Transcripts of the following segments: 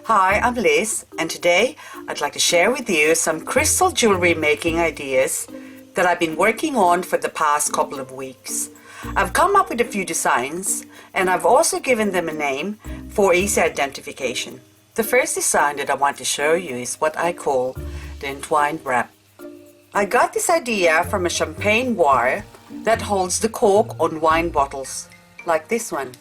Hi, I'm Liz, and today I'd like to share with you some crystal jewelry making ideas that I've been working on for the past couple of weeks. I've come up with a few designs, and I've also given them a name for easy identification. The first design that I want to show you is what I call the entwined wrap. I got this idea from a champagne wire that holds the cork on wine bottles, like this one.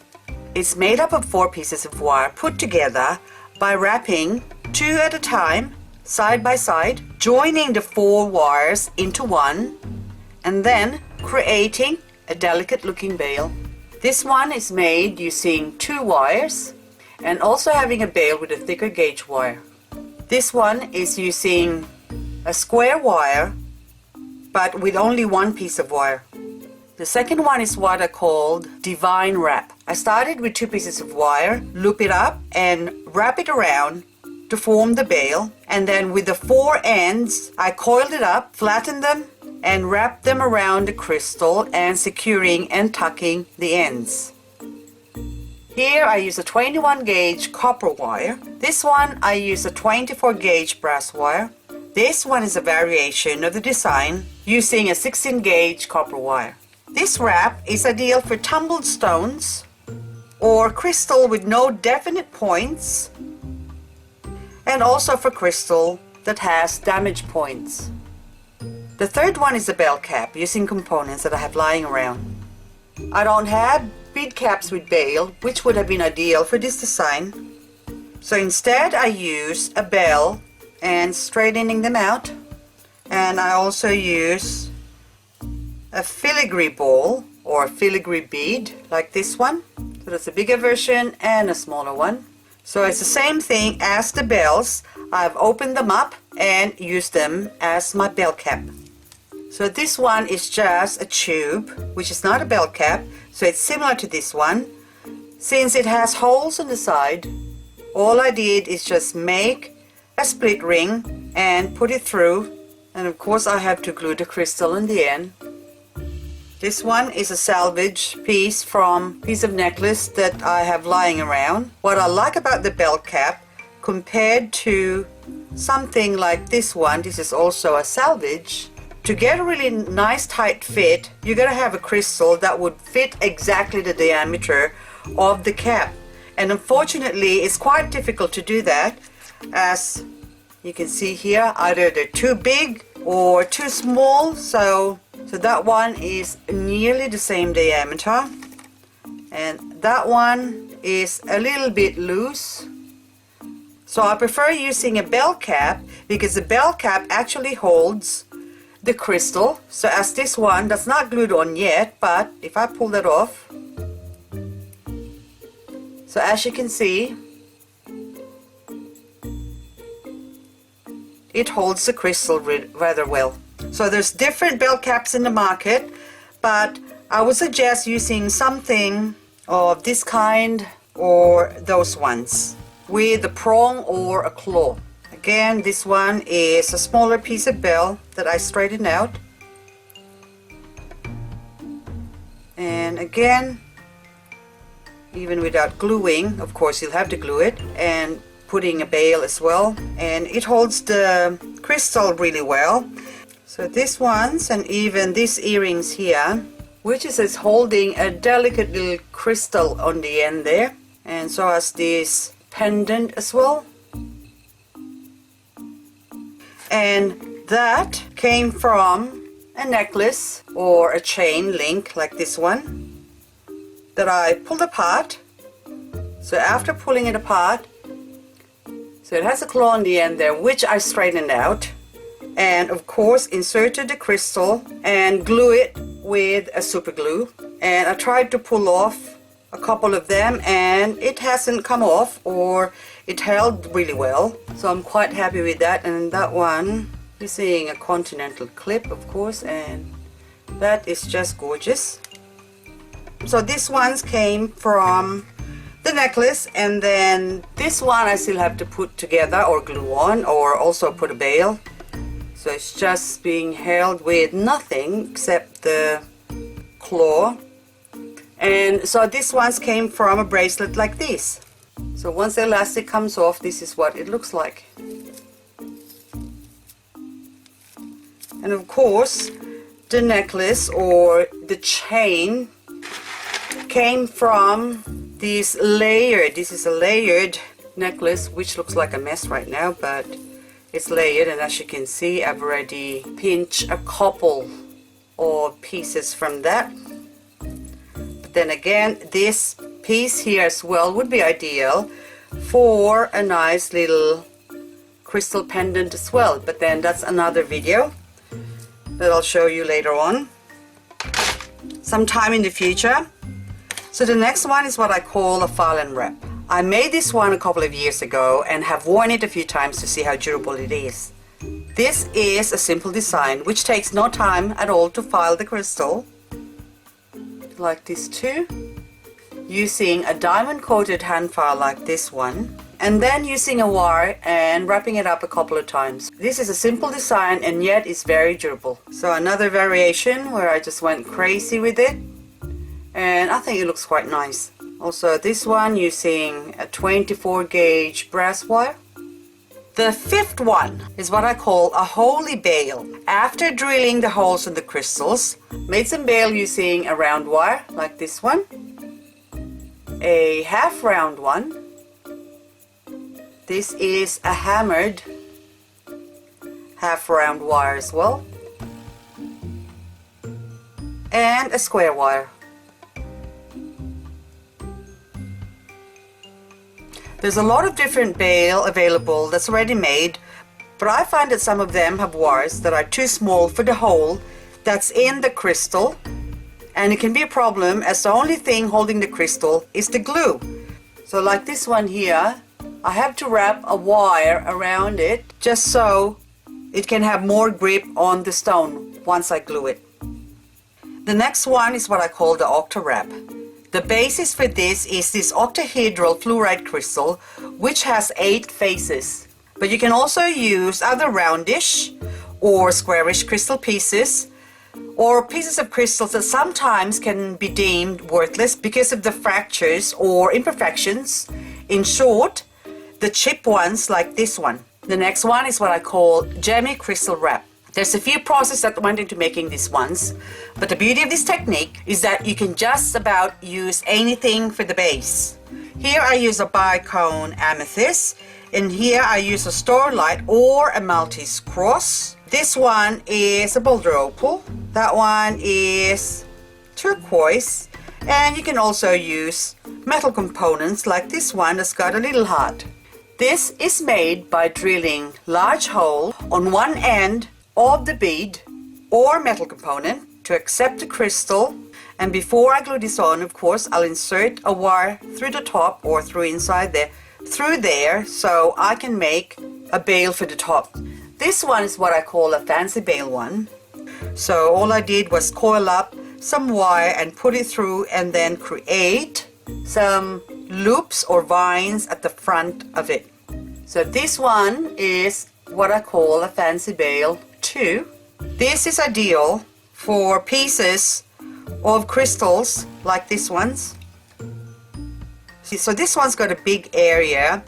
It's made up of 4 pieces of wire put together by wrapping 2 at a time, side by side, joining the 4 wires into one, and then creating a delicate looking bail. This one is made using 2 wires and also having a bail with a thicker gauge wire. This one is using a square wire but with only 1 piece of wire. The second one is what I called divine wrap. I started with 2 pieces of wire, loop it up and wrap it around to form the bail, and then with the 4 ends I coiled it up, flattened them and wrapped them around the crystal and securing and tucking the ends. Here I use a 21 gauge copper wire. This one I use a 24 gauge brass wire. This one is a variation of the design using a 16 gauge copper wire. This wrap is ideal for tumbled stones or crystal with no definite points, and also for crystal that has damage points. The third one is a bell cap using components that I have lying around. I don't have bead caps with bail, which would have been ideal for this design. So instead I use a bell and straightening them out, and I also use a filigree ball or filigree bead like this one. So that's a bigger version and a smaller one. So it's the same thing as the bells. I've opened them up and used them as my bell cap. So this one is just a tube, which is not a bell cap, so it's similar to this one. Since it has holes on the side, all I did is just make a split ring and put it through, and of course I have to glue the crystal in the end. This one is a salvage piece from a piece of necklace that I have lying around. What I like about the bell cap compared to something like this one, this is also a salvage. To get a really nice tight fit, you're going to have a crystal that would fit exactly the diameter of the cap. And unfortunately, it's quite difficult to do that. As you can see here, either they're too big or too small. So that one is nearly the same diameter. And that one is a little bit loose. So I prefer using a bell cap because the bell cap actually holds the crystal. So as this one that's not glued on yet, but if I pull that off, so as you can see, it holds the crystal rather well. So there's different bell caps in the market, but I would suggest using something of this kind or those ones with a prong or a claw. Again, this one is a smaller piece of bell that I straightened out. And again, even without gluing, of course you'll have to glue it, and putting a bail as well, and it holds the crystal really well. So this one's, and even these earrings here, which is holding a delicate little crystal on the end there, and so has this pendant as well. And that came from a necklace or a chain link like this one that I pulled apart. So after pulling it apart, so it has a claw on the end there, which I straightened out, and of course inserted the crystal and glue it with a super glue. And I tried to pull off a couple of them and it hasn't come off, or it held really well. So I'm quite happy with that. And that one, you're seeing a continental clip, of course, and that is just gorgeous. So these ones came from the necklace, and then this one I still have to put together or glue on, or also put a bail. So it's just being held with nothing except the claw. And so these ones came from a bracelet like this. So once the elastic comes off, this is what it looks like. And of course, the necklace or the chain came from this layered. This is a layered necklace, which looks like a mess right now, but it's layered, and as you can see, I've already pinched a couple of pieces from that. But then again, this piece here as well would be ideal for a nice little crystal pendant as well, but then that's another video that I'll show you later on sometime in the future. So the next one is what I call a file and wrap. I made this one a couple of years ago and have worn it a few times to see how durable it is. This is a simple design which takes no time at all to file the crystal, like this too, using a diamond coated hand file like this one, and then using a wire and wrapping it up a couple of times. This is a simple design and yet it's very durable. So another variation where I just went crazy with it, and I think it looks quite nice. Also this one using a 24 gauge brass wire. The fifth one is what I call a holy bail. After drilling the holes in the crystals, made some bail using a round wire like this one, a half round one. This is a hammered half round wire as well, and a square wire. There's a lot of different bail available that's already made, but I find that some of them have wires that are too small for the hole that's in the crystal, and it can be a problem as the only thing holding the crystal is the glue. So like this one here, I have to wrap a wire around it just so it can have more grip on the stone once I glue it. The next one is what I call the octa wrap. The basis for this is this octahedral fluorite crystal, which has 8 faces. But you can also use other roundish or squarish crystal pieces, or pieces of crystals that sometimes can be deemed worthless because of the fractures or imperfections. In short, the chip ones like this one. The next one is what I call gemmy crystal wrap. There's a few processes that went into making these ones, but the beauty of this technique is that you can just about use anything for the base. Here I use a bicone amethyst, and here I use a starlight or a Maltese cross. This one is a boulder opal. That one is turquoise, and you can also use metal components like this one that's got a little heart. This is made by drilling large hole on one end of the bead or metal component to accept the crystal, and before I glue this on, of course, I'll insert a wire through the top or through inside there, through there, so I can make a bail for the top. This one is what I call a fancy bail one. So all I did was coil up some wire and put it through, and then create some loops or vines at the front of it. So this one is what I call a fancy bail 2. This is ideal for pieces of crystals like this one's. So this one's got a big area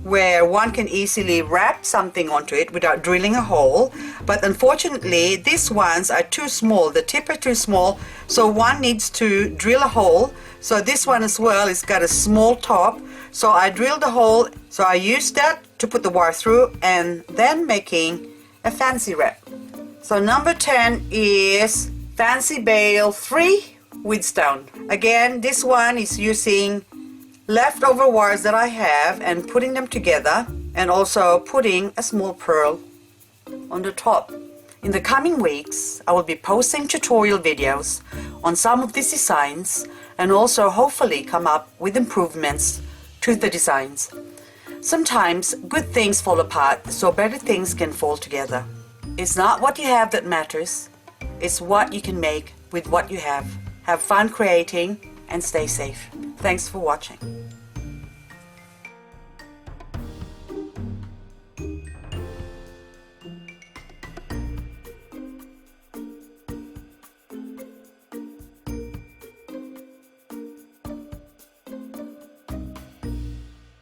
where one can easily wrap something onto it without drilling a hole, but unfortunately these ones are too small. The tip are too small, so one needs to drill a hole. So this one as well has got a small top, so I drilled a hole, so I used that to put the wire through, and then making a fancy wrap. So number 10 is fancy bail 3 with stone. Again, this one is using leftover wires that I have and putting them together, and also putting a small pearl on the top. In the coming weeks, I will be posting tutorial videos on some of these designs, and also hopefully come up with improvements to the designs. Sometimes good things fall apart so better things can fall together. It's not what you have that matters, it's what you can make with what you have. Have fun creating and stay safe. Thanks for watching.